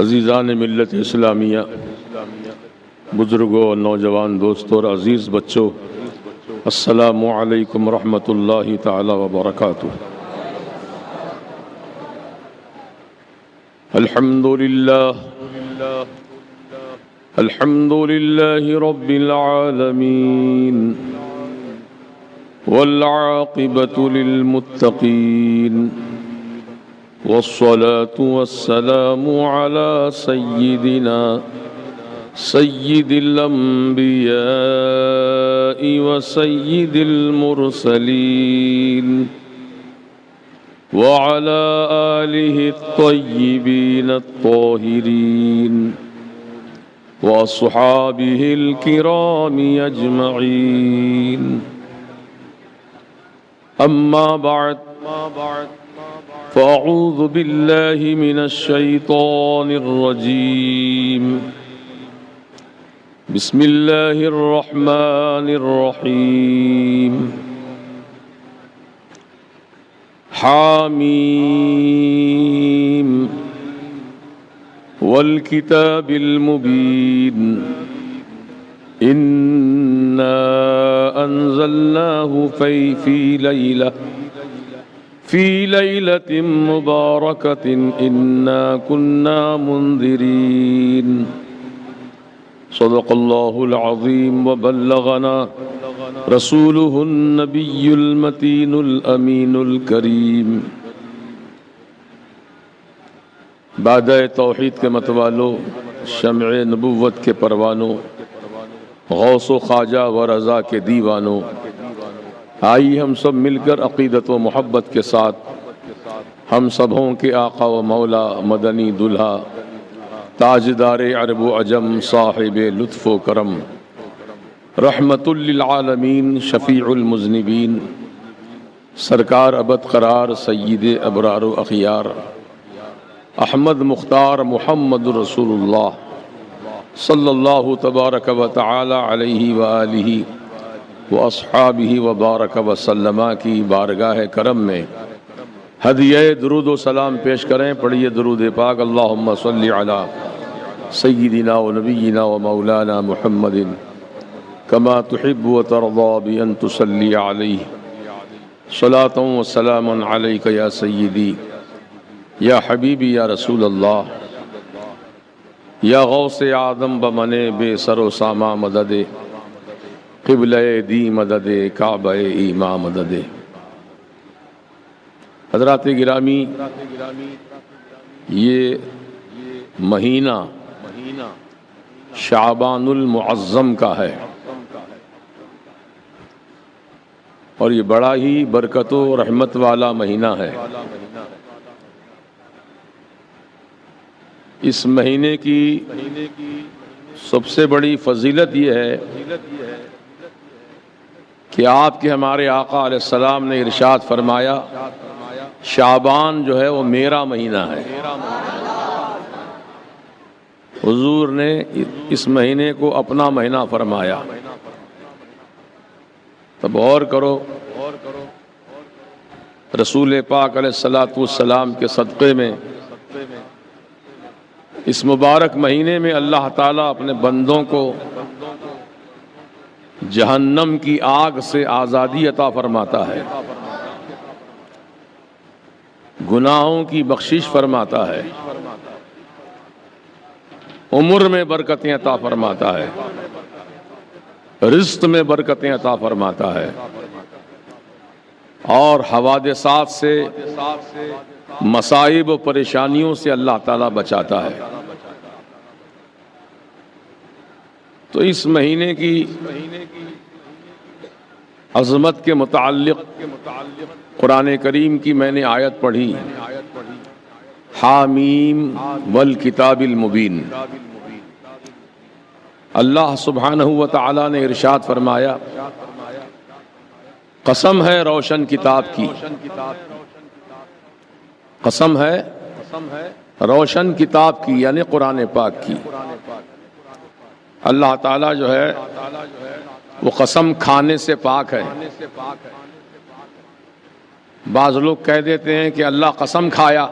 عزیزان ملت اسلامیہ، بزرگوں اور نوجوان دوستوں اور عزیز بچوں، السلام علیکم ورحمۃ اللہ تعالی وبرکاتہ۔ الحمد للہ رب العالمین والعاقبۃ للمتقین، والصلاة والسلام على سيد الأنبياء وسيد المرسلين وعلى آله الطيبين الطاهرين وأصحابه الكرام أجمعين، أما بعد، فأعوذ بالله من الشيطان الرجيم، بسم الله الرحمن الرحيم، حاميم والكتاب المبين، إنا أنزلناه في ليلة مباركة إنا كنا منذرين، صدق الله العظيم وبلغنا رسوله النبي المتين الأمين الكريم۔ بعد توحید کے متوالو، شمع نبوت کے پروانوں، غوث و خواجہ و رضا کے دیوانوں، آئیے ہم سب مل کر عقیدت و محبت کے ساتھ ہم سبوں کے آقا و مولا مدنی دلہا، تاجدار عرب و عجم، صاحب لطف و کرم، رحمت للعالمین، شفیع المذنبین، سرکار ابد قرار سید ابرار و اخیار، احمد مختار محمد رسول اللہ صلی اللہ تبارک و تعالی علیہ وآلہ واصحابہ وبارک وسلم کی بارگاہ کرم میں ہدیہ درود و سلام پیش کریں۔ پڑھیے درود پاک، اللہم صلی علی سیدنا و نبینا و مولانا محمد کما تحب و ترضى بأن تصلی علیہ صلاۃ و سلام علیک یا سیدی یا حبیبی یا رسول اللہ، یا غوث آدم بمن بے سر و ساما مدد، قبلہ دی مدد، کعبہ ایما مدد۔ حضرات گرامی، یہ مہینہ شعبان المعظم کا ہے، اور یہ بڑا ہی برکت و رحمت والا مہینہ ہے۔ اس مہینے کی سب سے بڑی فضیلت یہ ہے کہ آپ کے ہمارے آقا علیہ السلام نے ارشاد فرمایا، شعبان جو ہے وہ میرا مہینہ ہے۔ حضور نے اس مہینے کو اپنا مہینہ فرمایا۔ تب غور کرو، رسول پاک علیہ السلام کے صدقے میں اس مبارک مہینے میں اللہ تعالیٰ اپنے بندوں کو جہنم کی آگ سے آزادی عطا فرماتا ہے، گناہوں کی بخشش فرماتا ہے، عمر میں برکتیں عطا فرماتا ہے، رزق میں برکتیں عطا فرماتا ہے، اور حوادثات سے، مصائب و پریشانیوں سے اللہ تعالیٰ بچاتا ہے۔ تو اس مہینے کی عظمت کے متعلق قرآن کریم کی میں نے آیت پڑھی، حامیم والکتاب المبین۔ اللہ سبحانہ و تعالی نے ارشاد فرمایا، قسم ہے روشن کتاب کی، قسم ہے روشن کتاب کی، یعنی قرآن پاک کی۔ اللہ تعالیٰ جو ہے وہ قسم کھانے سے پاک ہے۔ بعض لوگ کہہ دیتے ہیں کہ اللہ قسم کھایا،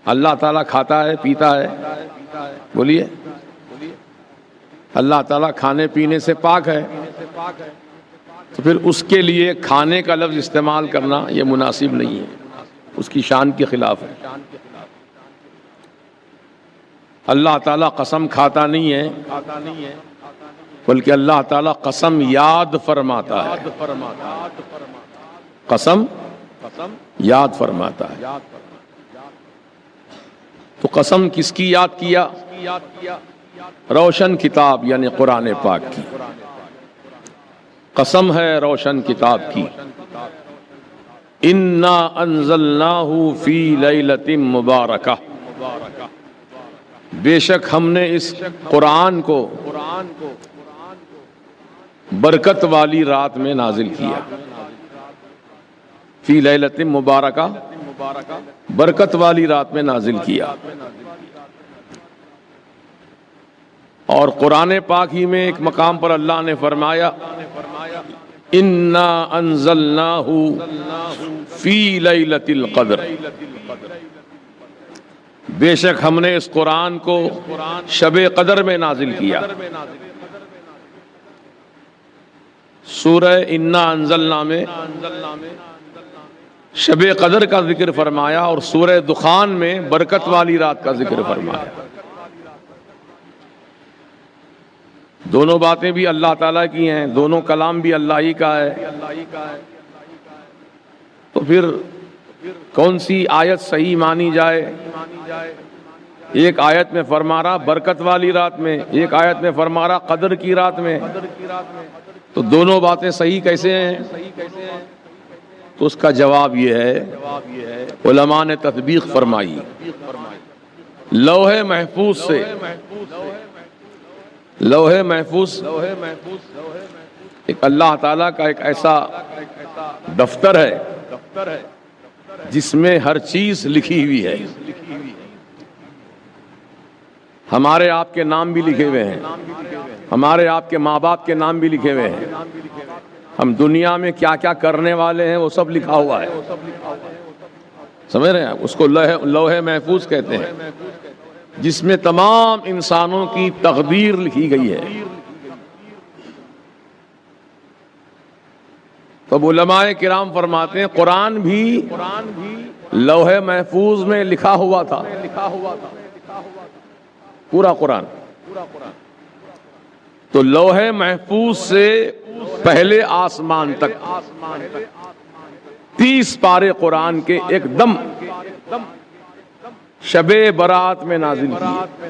اللہ تعالیٰ کھاتا ہے پیتا ہے؟ بولیے، اللہ تعالیٰ کھانے پینے سے پاک ہے، تو پھر اس کے لیے کھانے کا لفظ استعمال کرنا یہ مناسب نہیں ہے، اس کی شان کے خلاف ہے۔ اللہ تعالیٰ قسم کھاتا نہیں ہے، بلکہ اللہ تعالیٰ قسم یاد فرماتا ہے، قسم یاد فرماتا ہے۔ تو قسم کس کی یاد کیا؟ روشن کتاب یعنی قرآن پاک کی قسم ہے، روشن کتاب کی۔ انا انزلناہ فی لیلۃ مبارکہ، بے شک ہم نے اس قرآن کو برکت والی رات میں نازل کیا۔ فی لیلۃ مبارکہ، برکت والی رات میں نازل کیا۔ اور قرآن پاک ہی میں ایک مقام پر اللہ نے فرمایا انا انزلناہ فی لیلۃ القدر، بے شک ہم نے اس قرآن کو شب قدر میں نازل کیا۔ سورہ انا انزلنا میں شب قدر کا ذکر فرمایا اور سورہ دخان میں برکت والی رات کا ذکر فرمایا۔ دونوں باتیں بھی اللہ تعالیٰ کی ہیں، دونوں کلام بھی اللہ ہی کا ہے، تو پھر کون سی آیت صحیح مانی جائے؟ ایک آیت میں فرما رہا برکت والی رات میں، ایک آیت میں فرما رہا قدر کی رات میں، تو دونوں باتیں صحیح کیسے ہیں؟ تو اس کا جواب یہ ہے، علماء نے تطبیق فرمائی۔ لوح محفوظ سے، لوح محفوظ ایک اللہ تعالیٰ کا ایک ایسا دفتر ہے جس میں ہر چیز لکھی ہوئی ہے۔ ہمارے آپ کے نام بھی لکھے ہوئے ہیں، ہمارے آپ کے ماں باپ کے نام بھی لکھے ہوئے ہیں، ہم دنیا میں کیا کیا کرنے والے ہیں وہ سب لکھا ہوا ہے۔ سمجھ رہے ہیں آپ؟ اس کو لوح محفوظ کہتے ہیں، جس میں تمام انسانوں کی تقدیر لکھی گئی ہے۔ تو علماء کرام فرماتے ہیں قرآن بھی لوح محفوظ میں لکھا ہوا تھا، پورا قرآن۔ تو لوح محفوظ سے پہلے آسمان تک 30 پارے قرآن کے ایک دم شب برات میں نازل کی،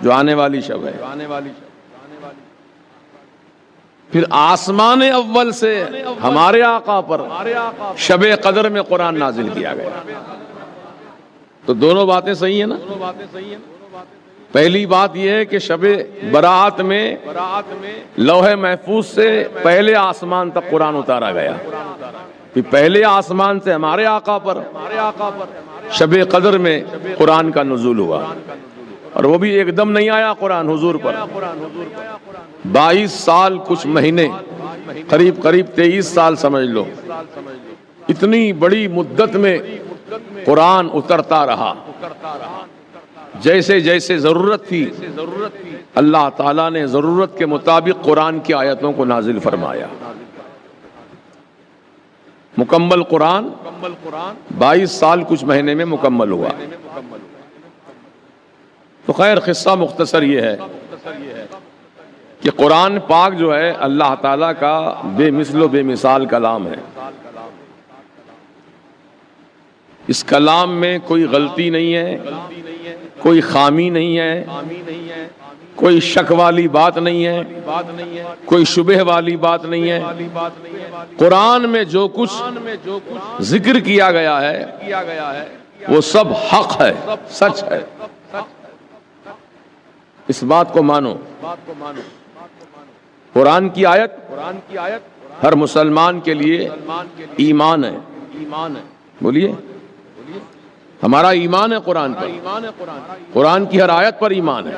جو آنے والی شب ہے۔ پھر آسمان اول سے ہمارے آقا پر شب قدر میں قرآن نازل کیا گیا۔ تو دونوں باتیں صحیح ہیں نا؟ پہلی بات یہ ہے کہ شب برات میں لوح محفوظ سے پہلے آسمان تک قرآن اتارا گیا، پھر پہلے آسمان سے ہمارے آقا پر شب قدر میں قرآن کا نزول ہوا، اور وہ بھی ایک دم نہیں آیا قرآن حضور پر۔ 22 سال کچھ مہینے، قریب 23 سال سمجھ لو، اتنی بڑی مدت میں قرآن اترتا رہا۔ جیسے جیسے ضرورت تھی اللہ تعالیٰ نے ضرورت کے مطابق قرآن کی آیتوں کو نازل فرمایا۔ مکمل قرآن 22 سال کچھ مہینے میں مکمل ہوا۔ تو خیر قصہ مختصر یہ ہے کہ قرآن پاک جو ہے اللہ تعالیٰ کا بے مثل و بے مثال کلام ہے۔ اس کلام میں کوئی غلطی نہیں ہے، کوئی خامی نہیں ہے، کوئی شک والی بات نہیں ہے، کوئی شبہ والی بات نہیں ہے۔ قرآن میں جو کچھ ذکر کیا گیا ہے وہ سب حق ہے، سچ ہے۔ اس بات کو مانو۔ قرآن کی آیت ہر مسلمان کے لیے ایمان ہے۔ بولیے، ہمارا ایمان ہے قرآن پر، قرآن کی ہر آیت پر ایمان ہے۔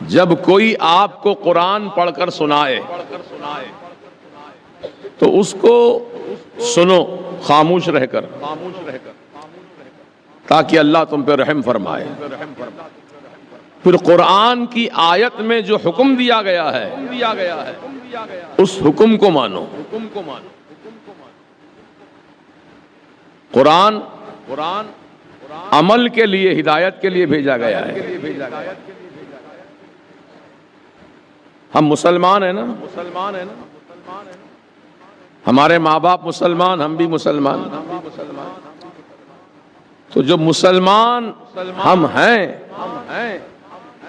جب کوئی آپ کو قرآن پڑھ کر سنائے تو اس کو سنو خاموش رہ کر، تاکہ اللہ تم پہ رحم فرمائے۔ پھر قرآن کی آیت میں جو حکم دیا گیا ہے اس حکم کو مانو۔ قرآن عمل کے لیے، ہدایت کے لیے بھیجا گیا ہے۔ ہم مسلمان ہیں نا، ہمارے ماں باپ مسلمان، ہم بھی مسلمان، تو جو مسلمان ہم ہیں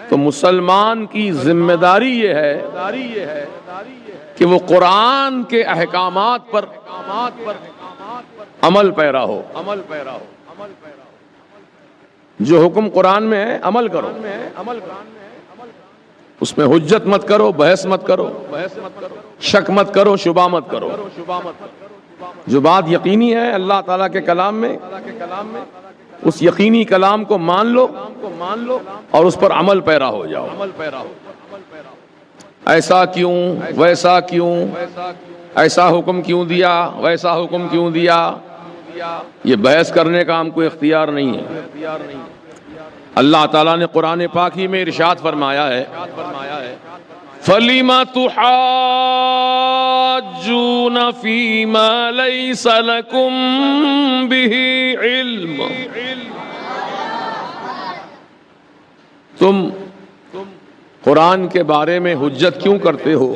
تو مسلمان کی ذمہ داری یہ ہے کہ وہ قرآن کے احکامات پر عمل پیرا ہو۔ جو حکم قرآن میں ہے عمل کرو، اس میں حجت مت کرو، بحث مت کرو، شک مت کرو، شبہ مت کرو۔ جو بات یقینی ہے اللہ تعالیٰ کے کلام میں، اس یقینی کلام کو مان لو اور اس پر عمل پیرا ہو جاؤ۔ ایسا کیوں، ویسا کیوں، ایسا حکم کیوں دیا، ویسا حکم کیوں دیا، یہ بحث کرنے کا ہم کو اختیار نہیں ہے۔ اللہ تعالیٰ نے قرآن پاک ہی میں ارشاد فرمایا ہے، فَلِمَ تُحَاجُّونَ فِي مَا لَيْسَ لَكُمْ بِهِ عِلْمٌ۔ تم قرآن کے بارے میں حجت کیوں کرتے ہو،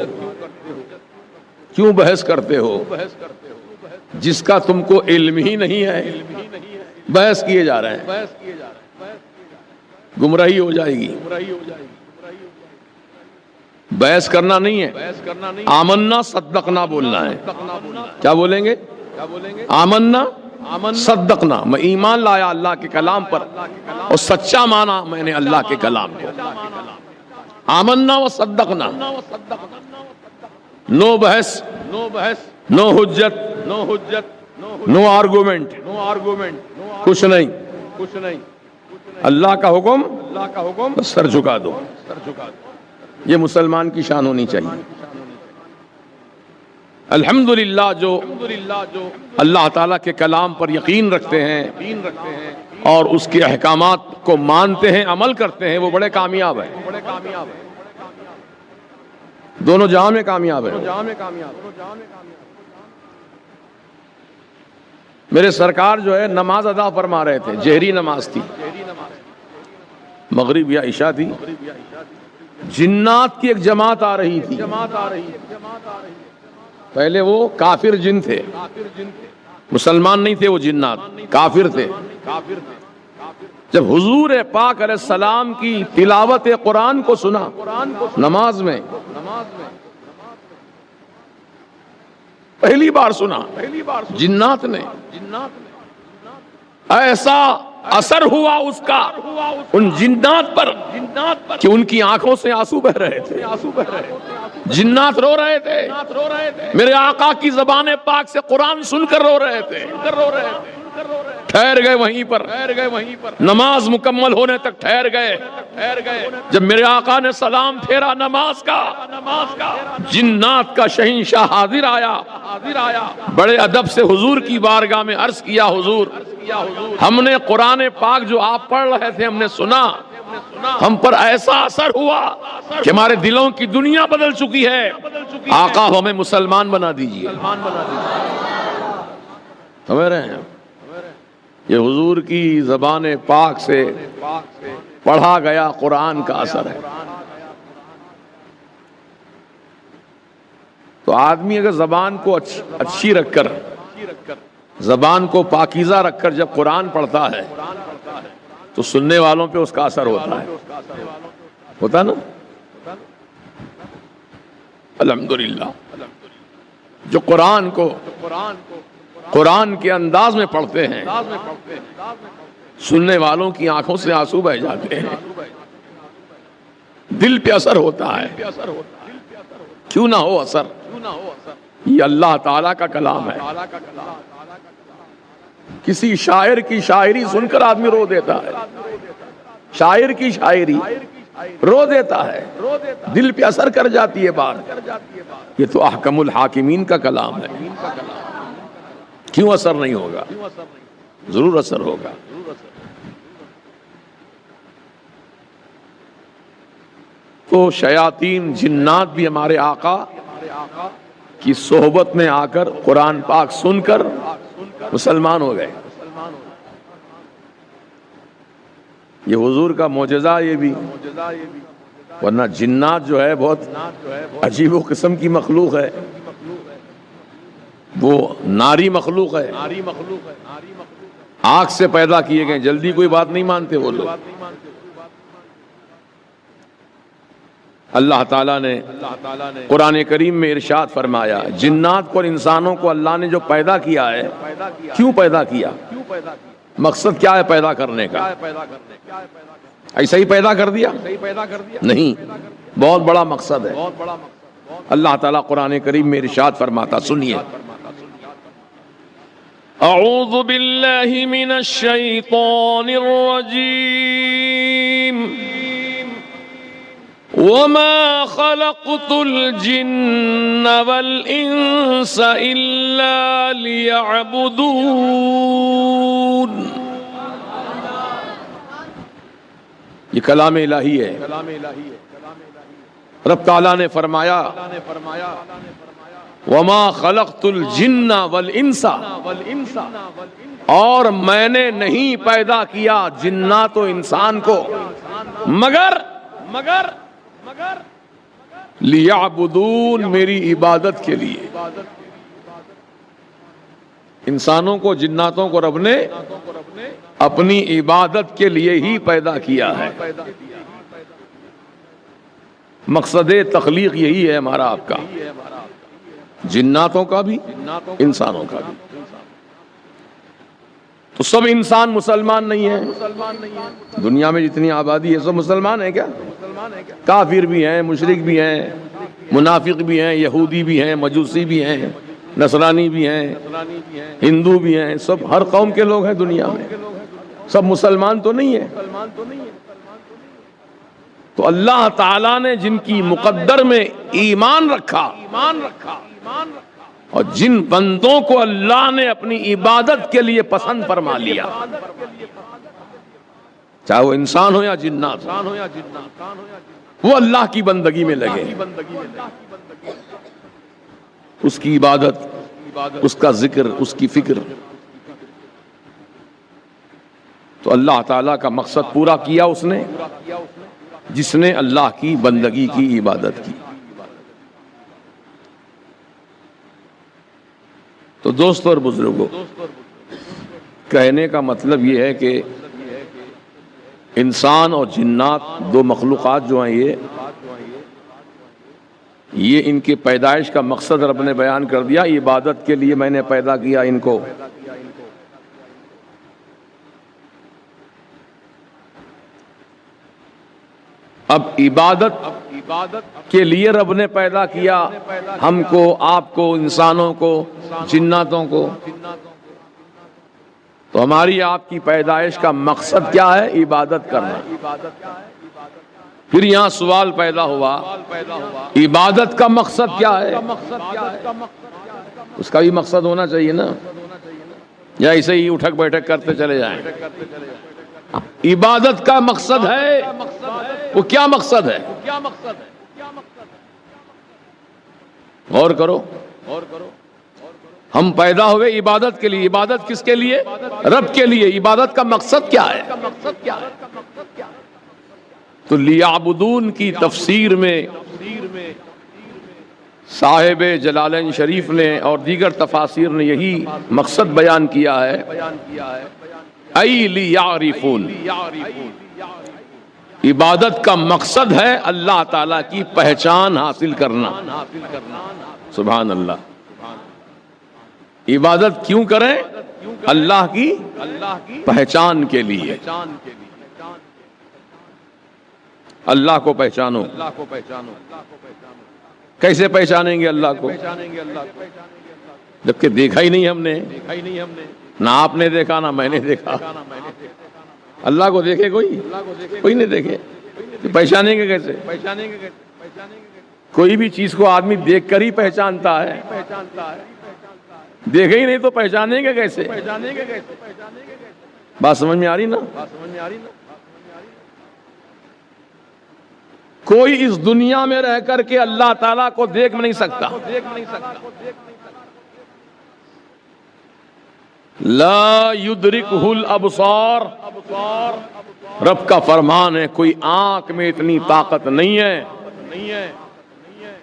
کیوں بحث کرتے ہو جس کا تم کو علم ہی نہیں ہے؟ بحث کیے جا رہے ہیں، گمراہی ہو جائے گی۔ بحث کرنا نہیں ہے، آمنا صدقنا بولنا ہے۔ کیا بولیں گے؟ آمنا صدقنا، میں ایمان لایا اللہ کے کلام پر اور سچا مانا میں نے اللہ کے کلام کو۔ آمنا و صدقنا، نو بحث، نو حجت، نو آرگومنٹ، کچھ نہیں۔ اللہ کا حکم سر جھکا دو۔ یہ مسلمان کی شان ہونی چاہیے۔ الحمدللہ جو اللہ تعالیٰ کے کلام پر یقین رکھتے ہیں اور اس کے احکامات کو مانتے ہیں، عمل کرتے ہیں، وہ بڑے کامیاب ہیں، دونوں جہاں میں کامیاب ہیں۔ میرے سرکار جو ہے نماز ادا فرما رہے تھے، جہری نماز تھی، مغرب یا عشاء تھی، جنات کی ایک جماعت آ رہی تھی۔ پہلے وہ کافر جن تھے، مسلمان نہیں تھے، وہ جنات کافر تھے۔ جب حضور پاک علیہ السلام کی تلاوت قرآن کو سنا نماز میں، پہلی بار سنا جنات نے، ایسا اثر ہوا اس کا ان جنات پر کہ ان کی آنکھوں سے آنسو بہ رہے تھے، جنات رو رہے تھے، میرے آقا کی زبان پاک سے قرآن سن کر رو رہے تھے۔ ٹھہر گئے وہیں پر، نماز مکمل ہونے تک ٹھہر گئے۔ جب میرے آقا نے سلام پھیرا نماز کا، جنات کا شہنشاہ حاضر آیا، بڑے ادب سے حضور کی بارگاہ میں عرض کیا، حضور ہم نے قرآن پاک جو آپ پڑھ رہے تھے ہم نے سنا، ہم پر ایسا اثر ہوا کہ ہمارے دلوں کی دنیا بدل چکی ہے، آقا ہمیں مسلمان بنا دیجئے۔ سمجھ رہے ہیں؟ یہ حضور کی زبان پاک سے پڑھا گیا قرآن کا اثر ہے۔ تو آدمی اگر زبان کو اچھی رکھ کر، زبان کو پاکیزہ رکھ کر جب قرآن پڑھتا ہے تو سننے والوں پہ اس کا اثر ہوتا ہے، ہوتا نا؟ الحمدللہ جو قرآن کے انداز میں پڑھتے ہیں، سننے والوں کی آنکھوں سے آنسو بہ جاتے ہیں، دل پہ اثر ہوتا ہے۔ کیوں نہ ہو اثر؟ یہ اللہ تعالیٰ کا کلام ہے۔ کسی شاعر کی شاعری سن کر آدمی رو دیتا ہے، شاعر کی شاعری رو دیتا ہے، دل پہ اثر کر جاتی ہے بات۔ یہ تو احکم الحاکمین کا کلام ہے، کیوں اثر نہیں ہوگا؟ ضرور اثر ہوگا۔ تو شیاطین جنات بھی ہمارے آقا کی صحبت میں آ کر قرآن پاک سن کر مسلمان ہو گئے. یہ حضور کا معجزہ یہ بھی، ورنہ جنات جو ہے بہت عجیب و قسم کی مخلوق ہے، وہ ناری مخلوق ہے، آگ سے پیدا کیے گئے، جلدی کوئی بات نہیں مانتے وہ لوگ. اللہ تعالیٰ نے قرآن کریم میں ارشاد فرمایا جنات کو اور انسانوں کو اللہ نے جو پیدا کیا ہے، کیوں پیدا کیا، مقصد کیا ہے پیدا کرنے کا؟ ایسا ہی پیدا کر دیا؟ نہیں، بہت بڑا مقصد ہے. اللہ تعالیٰ قرآن کریم میں ارشاد فرماتا، سنیے. اعوذ باللہ من الشیطان الرجیم وما خلقت الجن والانس الا لیعبدون. یہ کلام الہی ہے. رب تعالیٰ نے فرمایا وما خلقت الجن والانس، اور میں نے نہیں پیدا کیا جنات و انسان کو مگر لیعبدون، میری عبادت کے لیے. انسانوں کو جناتوں کو رب نے اپنی عبادت کے لیے ہی پیدا کیا ہے. مقصد تخلیق یہی ہے ہمارا آپ کا، جناتوں کا بھی انسانوں کا بھی. تو سب انسان مسلمان نہیں ہیں. دنیا میں جتنی آبادی ہے سب مسلمان ہیں کیا؟ کافر بھی ہیں، مشرک بھی ہیں، منافق بھی ہیں، یہودی بھی ہیں، مجوسی بھی ہیں، نصرانی بھی ہیں، ہندو بھی ہیں، سب ہر قوم کے لوگ ہیں دنیا میں. سب مسلمان تو نہیں ہیں. تو اللہ تعالیٰ نے جن کی مقدر میں ایمان رکھا اور جن بندوں کو اللہ نے اپنی عبادت کے لیے پسند فرما لیا، چاہے وہ انسان ہو یا جنات، وہ اللہ کی بندگی میں لگے، اس کی عبادت، اس کا ذکر، اس کی فکر. تو اللہ تعالیٰ کا مقصد پورا کیا اس نے جس نے اللہ کی بندگی کی، عبادت کی. تو دوستو اور بزرگوں، کہنے کا مطلب یہ ہے کہ انسان اور جنات دو مخلوقات جو ہیں یہ ان کی پیدائش کا مقصد رب نے بیان کر دیا. عبادت کے لیے میں نے پیدا کیا ان کو. اب عبادت کے لیے رب نے پیدا کیا ہم کو، آپ کو، انسانوں کو، جناتوں کو. تو ہماری آپ کی پیدائش کا مقصد کیا ہے؟ عبادت کرنا. پھر یہاں سوال پیدا ہوا عبادت کا مقصد کیا ہے؟ اس کا بھی مقصد ہونا چاہیے نا، یا ایسے ہی اٹھک بیٹھک کرتے چلے جائیں. عبادت کا مقصد ہے، وہ کیا مقصد ہے؟ غور کرو. ہم پیدا ہوئے عبادت کے لیے. عبادت کس کے لیے؟ رب کے لیے. عبادت کا مقصد کیا ہے؟ تو لیعبدون کی تفسیر میں صاحب جلالین شریف نے اور دیگر تفاسیر نے یہی مقصد بیان کیا ہے، ای لیعرفون. عبادت کا مقصد ہے اللہ تعالیٰ کی پہچان حاصل کرنا. سبحان اللہ. عبادت کیوں کریں؟ اللہ کی پہچان کے لیے. اللہ کو پہچانو. کیسے پہچانیں گے اللہ کو؟ جبکہ دیکھا ہی نہیں ہم نے، نہ آپ نے دیکھا نہ میں نے دیکھا. اللہ کو دیکھے کوئی نہیں دیکھے. پہچانیں گے کیسے؟ کوئی بھی چیز کو آدمی دیکھ کر ہی پہچانتا ہے، دیکھے ہی نہیں تو پہچانیں گے کیسے؟ بات سمجھ میں آ رہی نا؟ کوئی اس دنیا میں رہ کر کے اللہ تعالیٰ کو دیکھ نہیں سکتا. لا یدرکہ الابصار، رب کا فرمان ہے کوئی آنکھ میں اتنی طاقت نہیں ہے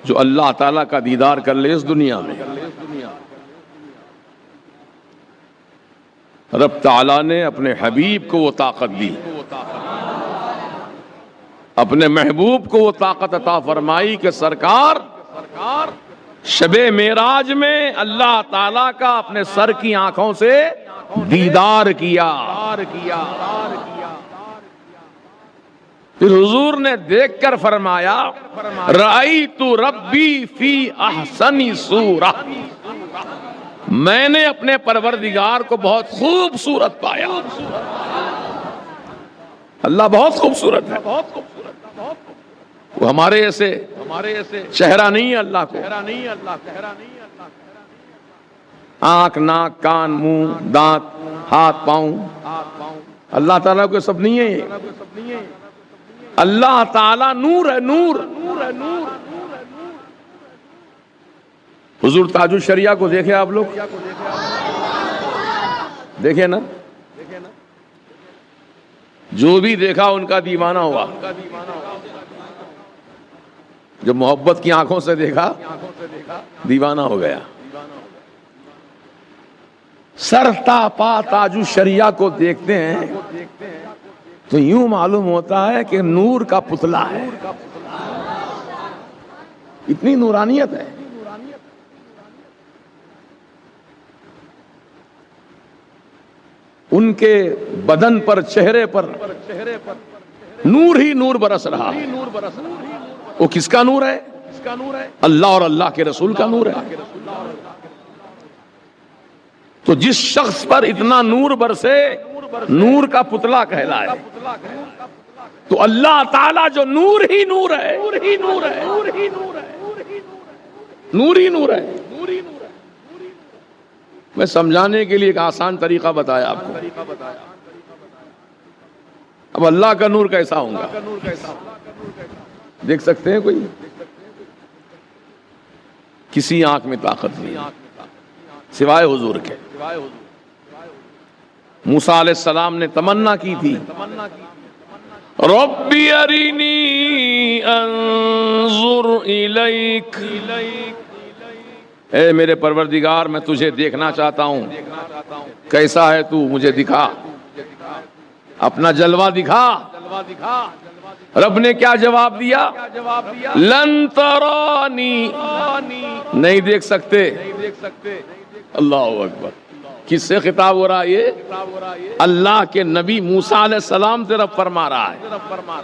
جو اللہ تعالیٰ کا دیدار کر لے اس دنیا میں. رب تعالیٰ نے اپنے حبیب کو وہ طاقت دی، اپنے محبوب کو وہ طاقت عطا فرمائی کہ سرکار شب معراج میں اللہ تعالیٰ کا اپنے سر کی آنکھوں سے دیدار کیا. پھر حضور نے دیکھ کر فرمایا رأیت ربی فی احسن صورہ، میں نے اپنے پروردگار کو بہت خوبصورت پایا. اللہ بہت خوبصورت ہے، وہ ہمارے ایسے چہرہ نہیں ہے اللہ کو. آنکھ، ناک، کان، منہ، دانت، ہاتھ، پاؤں، اللہ تعالیٰ کو سب نہیں ہے. اللہ تعالیٰ نور ہے، نور. حضور تاج الشریعہ کو دیکھے آپ لوگ؟ دیکھے نا؟ جو بھی دیکھا ان کا دیوانہ ہوا. جو محبت کی آنکھوں سے دیکھا دیوانہ ہو گیا. سر تا پا تاج الشریعہ کو دیکھتے ہیں تو یوں معلوم ہوتا ہے کہ نور کا پتلا ہے، اتنی نورانیت ہے. ان کے بدن پر، چہرے پر نور ہی نور برس رہا ہے. وہ کس کا نور ہے؟ اللہ اور اللہ کے رسول کا نور ہے. تو جس شخص پر اتنا نور برسے نور کا پتلا کہلائے. تو اللہ تعالیٰ جو نور ہی نور ہے، نور ہی نور ہے. میں سمجھانے کے لیے ایک آسان طریقہ بتایا آپ کو. اب اللہ کا نور کیسا ہوگا دیکھ سکتے ہیں؟ کوئی کسی آنکھ میں طاقت نہیں سوائے حضور کے. موسیٰ علیہ السلام نے تمنا کی تھی ربی ارینی انظر الیک، اے میرے پروردگار میں تجھے دیکھنا چاہتا ہوں، کیسا ہے تو مجھے دکھا، اپنا جلوہ دکھا. رب نے کیا جواب دیا؟ لن ترانی، نہیں دیکھ سکتے. اللہ اکبر. کس سے خطاب ہو رہا ہے یہ؟ اللہ کے نبی موسیٰ علیہ السلام سے رب فرما رہا ہے.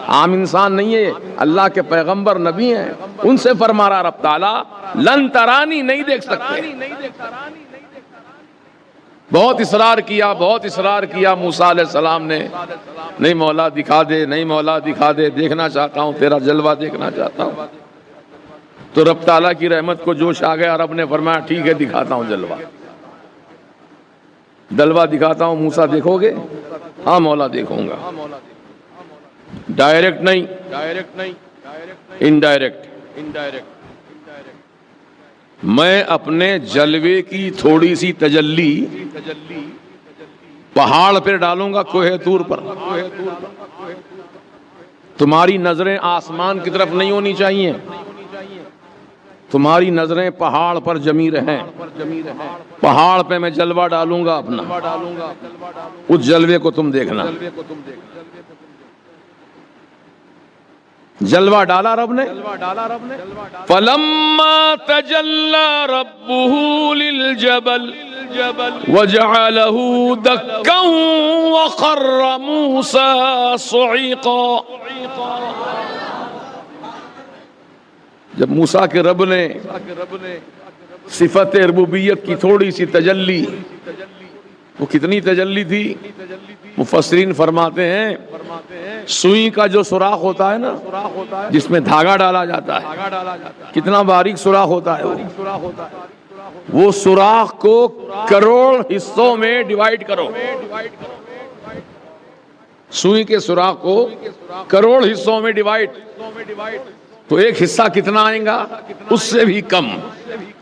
عام انسان نہیں ہے، اللہ کے پیغمبر نبی ہیں، ان سے فرما رہا رب تعالیٰ لن ترانی، نہیں دیکھ سکتے. بہت اصرار کیا موسیٰ علیہ السلام نے، نہیں مولا دکھا دے، نہیں مولا دکھا دے، دیکھنا چاہتا ہوں، تیرا جلوہ دیکھنا چاہتا ہوں. تو رب تعالیٰ کی رحمت کو جوش آ گیا، رب نے فرمایا ٹھیک ہے دکھاتا ہوں جلوہ دکھاتا ہوں. موسیٰ دیکھو گے؟ ہاں مولا دیکھوں گا. ڈائریکٹ نہیں، انڈائریکٹ. میں اپنے جلوے کی تھوڑی سی تجلی پہاڑ پہ ڈالوں گا، کوہ طور پر. تمہاری نظریں آسمان کی طرف نہیں ہونی چاہیے، تمہاری نظریں پہاڑ پر جمی رہیں. پہاڑ پہ میں جلوہ ڈالوں گا اپنا، اس جلوے کو تم دیکھنا. جلوہ ڈالا رب نے. فَلَمَّا تَجَلَّى رَبُّهُ لِلْجَبَلِ وَجَعَلَهُ دَكًّا وَخَرَّ مُوسَىٰ صُعِقًا. جب موسیٰ کے رب نے صفت ربوبیت کی تھوڑی سی تجلی، وہ کتنی تجلی تھی؟ مفسرین فرماتے ہیں سوئی کا جو سوراخ ہوتا ہے نا، جس میں دھاگا ڈالا جاتا ہے، کتنا باریک سوراخ ہوتا ہے وہ سوراخ کو کروڑ حصوں میں ڈیوائیڈ کرو. سوئی کے سوراخ کو کروڑ حصوں میں ڈیوائڈ، تو ایک حصہ کتنا آئے گا؟ اس سے بھی کم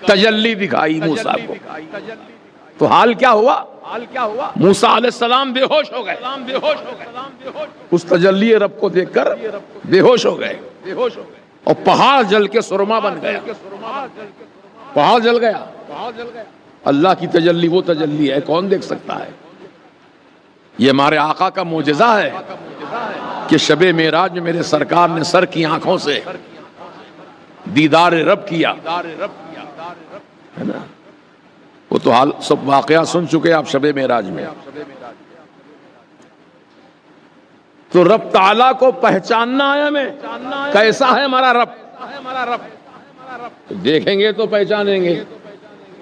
تجلی دکھائی موسیٰ کو۔ تو حال کیا ہوا؟ موسیٰ علیہ السلام بے ہوش ہو گئے، اس تجلی رب کو دیکھ کر بے ہوش ہو گئے، اور پہاڑ جل کے سرما بن گیا، پہاڑ جل گیا۔ اللہ کی تجلی وہ تجلی ہے، کون دیکھ سکتا ہے؟ یہ ہمارے آقا کا معجزہ ہے کہ شب معراج میں میرے سرکار نے سر کی آنکھوں سے دیدار رب کیا ہے نا۔ وہ تو حال سب واقعہ سن چکے آپ شب معراج میں۔ تو رب تعالیٰ کو پہچاننا ہے ہمیں، کیسا ہے ہمارا رب؟ دیکھیں گے تو پہچانیں گے،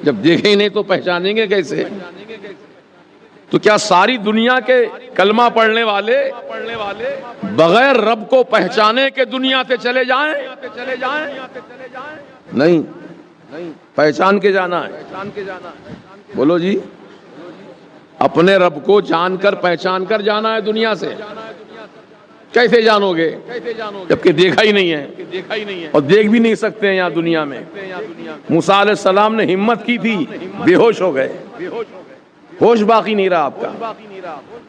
جب دیکھیں نہیں تو پہچانیں گے کیسے؟ تو کیا ساری دنیا کے کلمہ پڑھنے والے بغیر رب کو پہچانے کے دنیا سے چلے جائیں؟ نہیں، پہچان کے جانا ہے۔ بولو جی، اپنے رب کو جان کر پہچان کر جانا ہے دنیا سے۔ کیسے جانو گے جبکہ دیکھا ہی نہیں ہے، اور دیکھ بھی نہیں سکتے ہیں یہاں دنیا میں۔ موسیٰ علیہ السلام نے ہمت کی تھی، بے ہوش ہو گئے، ہوش باقی نہیں رہا آپ کا۔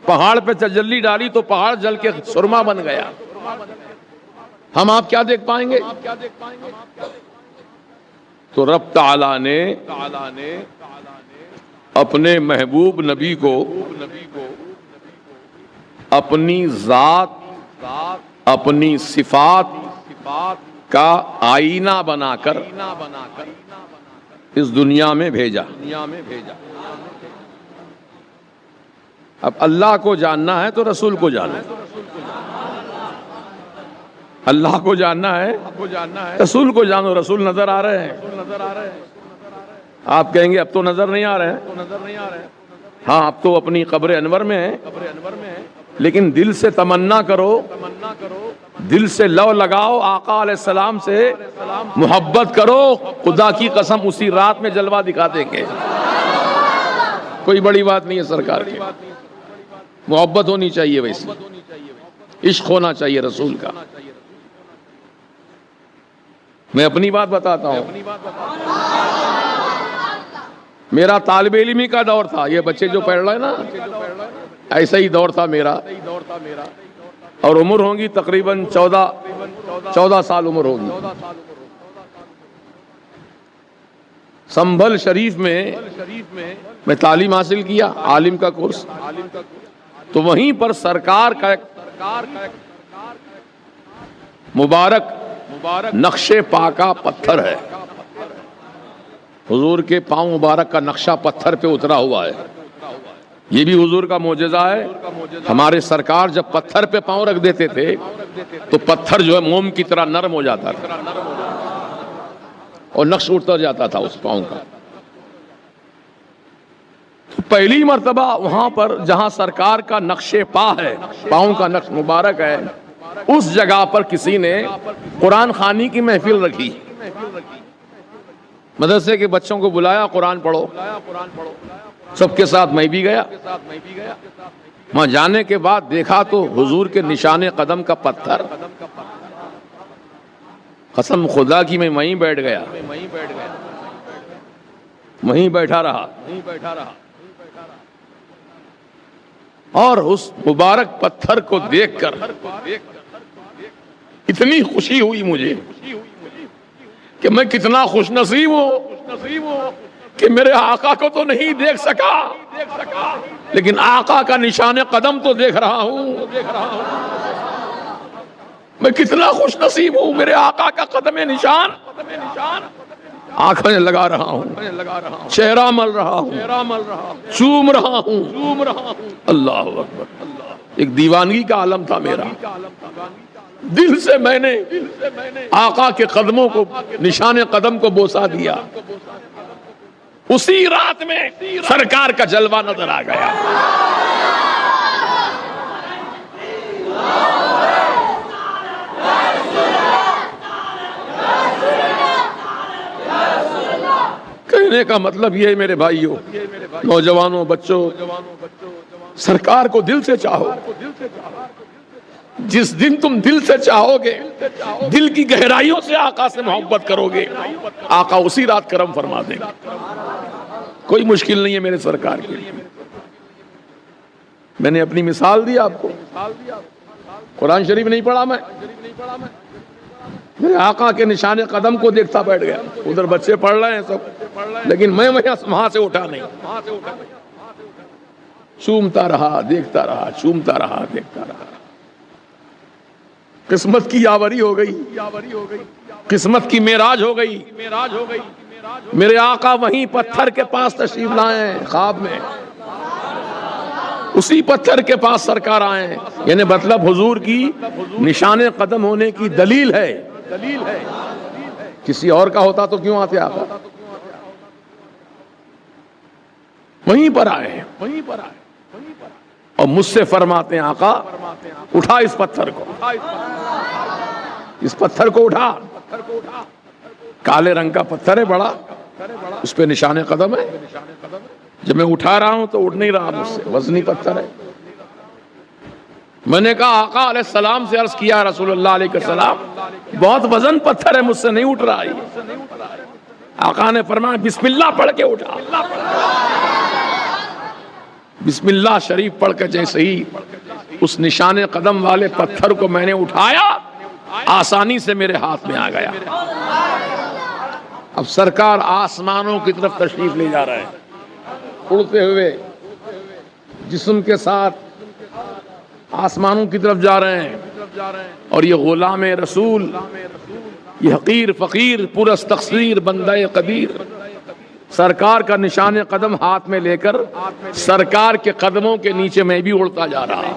پہاڑ پہ تجلی ڈالی تو پہاڑ جل کے سرما بن گیا۔ ہم آپ کیا دیکھ پائیں گے؟ تو رب تعالیٰ نے اپنے محبوب نبی کو اپنی ذات، اپنی صفات کا آئینہ بنا کر اس دنیا میں بھیجا۔ اب اللہ کو جاننا ہے تو رسول کو جاننا ہے، اللہ کو جاننا ہے رسول کو جانو۔ رسول نظر آ رہے ہیں، آپ کہیں گے اب تو نظر نہیں آ رہے ہیں۔ ہاں، اب تو اپنی قبر انور میں ہیں، لیکن دل سے تمنا کرو، دل سے لو لگاؤ، آقا علیہ السلام سے محبت کرو، خدا کی قسم اسی رات میں جلوہ دکھا دیں گے۔ کوئی بڑی بات نہیں ہے سرکار کی، محبت ہونی چاہیے، ویسی عشق ہونا چاہیے رسول کا۔ میں اپنی بات بتاتا ہوں، میرا طالب علمی کا دور تھا، یہ بچے جو پڑھ رہے ہیں نا، ایسا ہی دور تھا میرا، اور عمر ہوں گی تقریباً 14 سال عمر ہوگی۔ سنبھل شریف میں تعلیم حاصل کیا، عالم کا کورس، تو وہیں پر سرکار کا ایک مبارک نقش پاکا پتھر ہے، حضور کے پاؤں مبارک کا نقشہ پتھر پہ اترا ہوا ہے۔ یہ بھی حضور کا معجزہ ہے۔ ہمارے سرکار جب پتھر پہ پاؤں رکھ دیتے تھے تو پتھر جو ہے موم کی طرح نرم ہو جاتا تھا اور نقش اتر جاتا تھا اس پاؤں کا۔ پہلی مرتبہ وہاں پر جہاں سرکار کا نقش پا ہے، پاؤں کا نقش مبارک ہے، اس جگہ پر کسی نے قرآن خوانی کی محفل رکھی، مدرسے کے بچوں کو بلایا، قرآن پڑھو۔ سب کے ساتھ میں بھی گیا۔ وہاں جانے کے بعد دیکھا تو حضور کے نشان قدم کا پتھر، قسم خدا کی میں وہیں بیٹھ گیا، وہیں بیٹھا رہا، اور اس مبارک پتھر کو دیکھ کر اتنی خوشی ہوئی مجھے کہ میں کتنا خوش نصیب ہوں کہ میرے آقا کو تو نہیں دیکھ سکا، لیکن آقا کا نشان قدم تو دیکھ رہا ہوں۔ میں کتنا خوش نصیب ہوں، میرے آقا کا قدم نشان آنکھیں لگا رہا ہوں، چہرہ مل رہا ہوں، چوم رہا ہوں۔ اللہ اکبر، ایک دیوانگی کا عالم تھا میرا۔ دل سے میں نے آقا کے قدموں کو، نشان قدم کو بوسا دیا۔ اسی رات میں سرکار کا جلوہ نظر آ گیا۔ کہنے کا مطلب یہ ہے میرے بھائیوں، نوجوانوں، بچوں، سرکار کو دل سے چاہو. جس دن تم دل سے چاہو گے، دل کی گہرائیوں سے آقا سے محبت کرو گے، آقا اسی رات کرم فرما دیں گے. کوئی مشکل نہیں ہے میرے سرکار کے لیے. میں نے اپنی مثال دی آپ کو. قرآن شریف نہیں پڑھا میں، میرے آقا کے نشان قدم کو دیکھتا بیٹھ گیا. ادھر بچے پڑھ رہے ہیں سب، لیکن میں وہاں سے اٹھا نہیں. چومتا رہا، دیکھتا رہا، چومتا رہا، دیکھتا رہا. قسمت کی یاوری ہو گئی، قسمت کی معراج ہو گئی. میرے آقا وہیں پتھر کے پاس تشریف لائے ہیں خواب میں. اسی پتھر کے پاس سرکار آئے ہیں. یعنی مطلب حضور کی نشان قدم ہونے کی دلیل ہے. کسی اور کا ہوتا تو کیوں آتے آقا؟ وہیں پر آئے ہیں. اور مجھ سے فرماتے ہیں آقا اٹھا اس پتھر کو، اس پتھر کو اٹھا. کالے رنگ کا پتھر ہے بڑا، اس پہ نشان قدم ہے. جب میں اٹھا رہا ہوں تو اٹھ نہیں رہا مجھ سے، وزنی پتھر ہے. میں نے کہا آقا علیہ السلام سے عرض کیا رسول اللہ علیہ السلام بہت وزن پتھر ہے، مجھ سے نہیں اٹھ رہا ہے. آقا نے فرمایا بسم اللہ پڑھ کے اٹھا. بسم اللہ شریف پڑھ کے جیسے ہی اس نشان قدم والے پتھر کو میں نے اٹھایا، آسانی سے میرے ہاتھ میں آ گیا. اب سرکار آسمانوں کی طرف تشریف لے جا رہے ہیں، اڑتے ہوئے جسم کے ساتھ آسمانوں کی طرف جا رہے ہیں. اور یہ غلام رسول، یہ حقیر فقیر پرس تقصیر بندہ قدیر، سرکار کا نشان قدم ہاتھ میں لے کر سرکار کے قدموں کے نیچے میں بھی اڑتا جا رہا.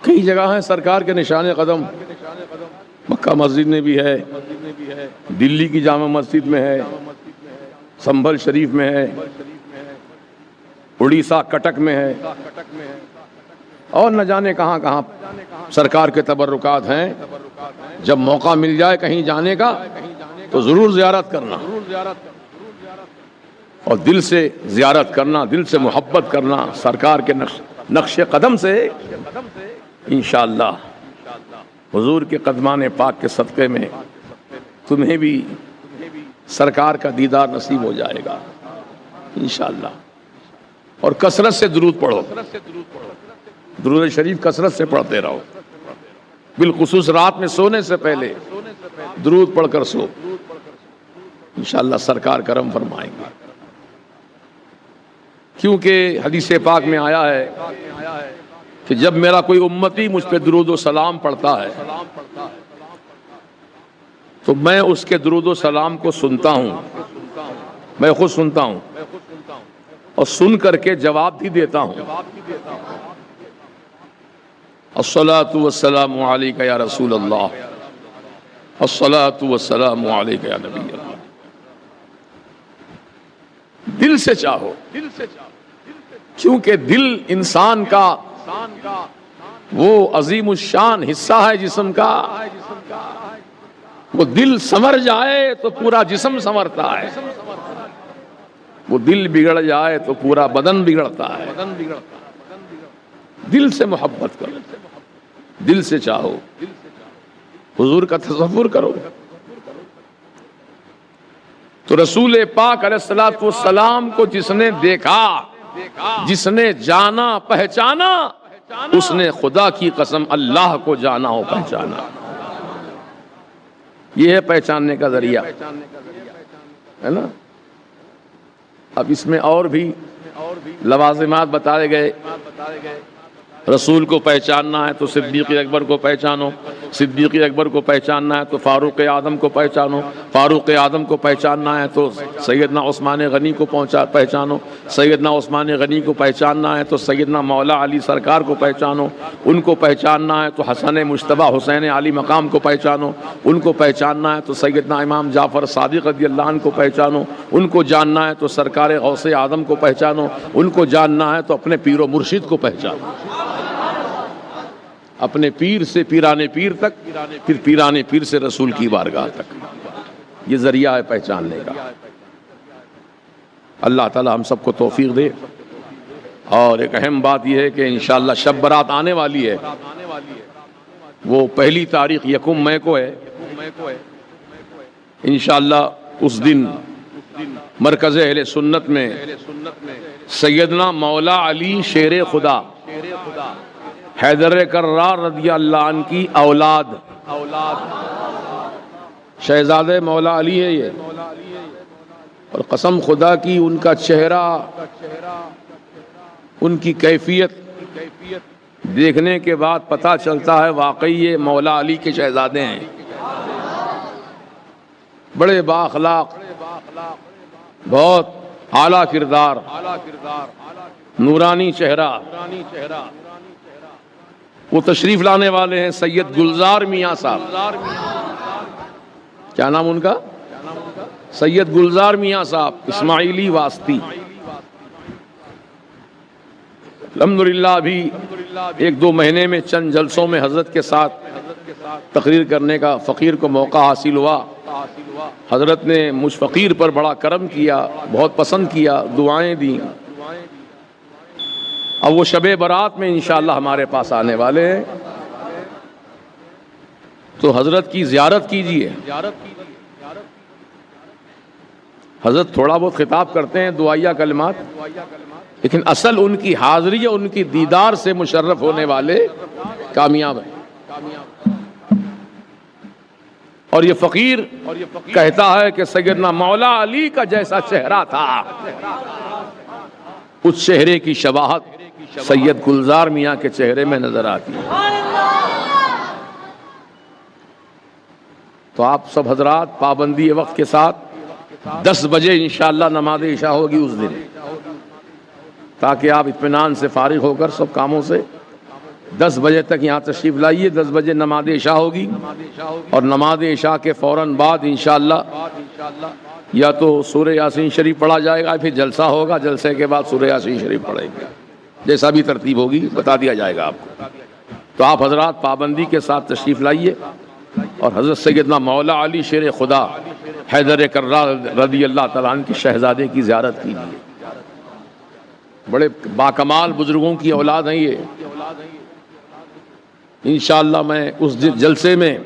کئی جگہ ہیں سرکار کے نشان قدم. مکہ مسجد میں بھی ہے، دلی کی جامع مسجد میں ہے، سنبھل شریف میں ہے، اڑیسہ کٹک میں ہے، اور نہ جانے کہاں کہاں سرکار کے تبرکات ہیں. جب موقع مل جائے کہیں جانے کا تو ضرور زیارت کرنا، اور دل سے زیارت کرنا، دل سے محبت کرنا سرکار کے نقش قدم سے. انشاءاللہ حضور کے قدمان پاک کے صدقے میں تمہیں بھی سرکار کا دیدار نصیب ہو جائے گا انشاءاللہ. اور کثرت سے درود پڑھو، درود شریف کثرت سے پڑھتے رہو. بالخصوص رات میں سونے سے پہلے درود پڑھ کر سو، انشاءاللہ سرکار کرم فرمائیں گے. کیونکہ حدیث پاک میں آیا ہے کہ جب میرا کوئی امتی مجھ پہ درود و سلام پڑھتا ہے تو میں اس کے درود و سلام کو سنتا ہوں، میں خود سنتا ہوں اور سن کر کے جواب بھی دیتا ہوں. الصلاۃ والسلام علیک یا رسول اللہ، الصلاۃ والسلام علیک یا نبی اللہ. دل سے چاہو، کیونکہ دل انسان کا وہ عظیم الشان حصہ ہے جسم کا. وہ دل سنور جائے تو پورا جسم سنورتا ہے، وہ دل بگڑ جائے تو پورا بدن بگڑتا ہے. دل سے محبت کرو، دل سے چاہو، حضور کا تصور کرو. تو رسول پاک علیہ الصلوۃ والسلام کو جس نے دیکھا، جس نے جانا پہچانا، اس نے خدا کی قسم اللہ کو جانا ہو پہچانا. یہ ہے پہچاننے کا ذریعہ، ہے نا. اب اس میں اور بھی لوازمات بتائے گئے رسول کو پہچاننا ہے تو صدیق اکبر کو پہچانو، صدیق اکبر کو پہچاننا ہے تو فاروق اعظم کو پہچانو، فاروق اعظم کو پہچاننا ہے تو سیدنا عثمان غنی کو پہچانو، سیدنا عثمان غنی کو پہچاننا ہے تو سیدنا مولا علی سرکار کو پہچانو، ان کو پہچاننا ہے تو حسن مجتبی حسین علی مقام کو پہچانو، ان کو پہچاننا ہے تو سیدنا امام جعفر صادق رضی اللہ عنہ کو پہچانو، ان کو جاننا ہے تو سرکار غوث اعظم کو پہچانو، ان کو جاننا ہے تو اپنے پیر و مرشد کو پہچانو، اپنے پیر سے پیرانے پیر تک، پھر پیرانے پیر سے رسول کی بارگاہ تک، یہ ذریعہ ہے پہچاننے کا۔ اللہ تعالی ہم سب کو توفیق دے۔ اور ایک اہم بات یہ ہے کہ انشاءاللہ شب برات آنے والی ہے، وہ 1 تاریخ یکم مئی کو ہے۔ انشاءاللہ اس دن مرکز اہل سنت میں سیدنا مولا علی شیر خدا حیدر کرار رضی اللہ عنہ کی اولاد شہزادہ مولا علی ہے یہ، اور قسم خدا کی ان کا چہرہ، ان کی کیفیت دیکھنے کے بعد پتہ چلتا ہے واقعی یہ مولا علی کے شہزادے ہیں۔ بڑے با اخلاق، بہت اعلیٰ کردار، نورانی چہرہ۔ وہ تشریف لانے والے ہیں سید گلزار میاں صاحب، کیا نام ان کا؟ سید گلزار میاں صاحب اسماعیلی واسطی۔ الحمدللہ ابھی 1-2 مہینے میں چند جلسوں میں حضرت کے ساتھ تقریر کرنے کا فقیر کو موقع حاصل ہوا۔ حضرت نے مجھ فقیر پر بڑا کرم کیا، بہت پسند کیا، دعائیں دیں۔ اب وہ شب برات میں انشاءاللہ ہمارے پاس آنے والے ہیں، تو حضرت کی زیارت کیجیے۔ حضرت تھوڑا بہت خطاب کرتے ہیں، دعائیہ کلمات، لیکن اصل ان کی حاضری اور ان کی دیدار سے مشرف ہونے والے کامیاب ہیں۔ اور یہ فقیر کہتا ہے کہ سیدنا مولا علی کا جیسا چہرہ تھا، اس چہرے کی شباہت سید گلزار میاں کے چہرے میں نظر آتی ہے۔ تو آپ سب حضرات پابندی وقت کے ساتھ 10 بجے انشاءاللہ نماز عشاء ہوگی اس دن، تاکہ آپ اطمینان سے فارغ ہو کر سب کاموں سے 10 بجے تک یہاں تشریف لائیے۔ 10 بجے نماز عشاء ہوگی، اور نماز عشاء کے فوراً بعد انشاءاللہ یا تو سورہ یاسین شریف پڑھا جائے گا، پھر جلسہ ہوگا، جلسے کے بعد سورہ یاسین شریف پڑھیں گے، جیسا بھی ترتیب ہوگی بتا دیا جائے گا آپ کو۔ تو آپ حضرات پابندی کے ساتھ تشریف لائیے، اور حضرت سیدنا مولا علی شیر خدا حیدر کرار رضی اللہ تعالیٰ عنہ کے شہزادے کی زیارت کیجیے۔ بڑے باکمال بزرگوں کی اولاد ہیں یہ۔ انشاءاللہ میں اس جلسے میں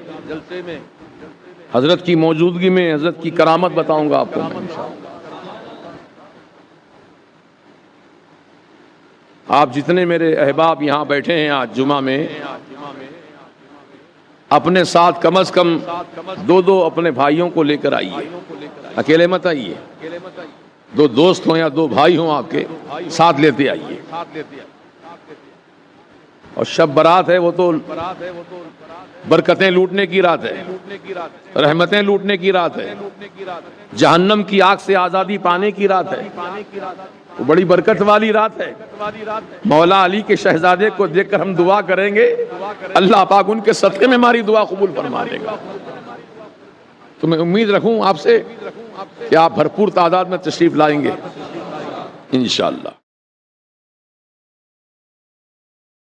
حضرت کی موجودگی میں حضرت کی کرامت بتاؤں گا آپ کو۔ آپ جتنے میرے احباب یہاں بیٹھے ہیں آج جمعہ میں، اپنے ساتھ کم از کم 2 اپنے بھائیوں کو لے کر آئیے، اکیلے مت آئیے، 2 دوست ہوں یا 2 بھائی ہوں آپ کے ساتھ لیتے آئیے۔ اور شب برات ہے، وہ تو برکتیں لوٹنے کی رات ہے، رحمتیں لوٹنے کی رات ہے، جہنم کی آگ سے آزادی پانے کی رات ہے، وہ بڑی برکت والی رات ہے۔ مولا علی کے شہزادے کو دیکھ کر ہم دعا کریں گے، اللہ پاک ان کے صدقے میں ہماری دعا قبول فرما لے گا۔ تو میں امید رکھوں آپ سے کہ آپ بھرپور تعداد میں تشریف لائیں گے انشاءاللہ۔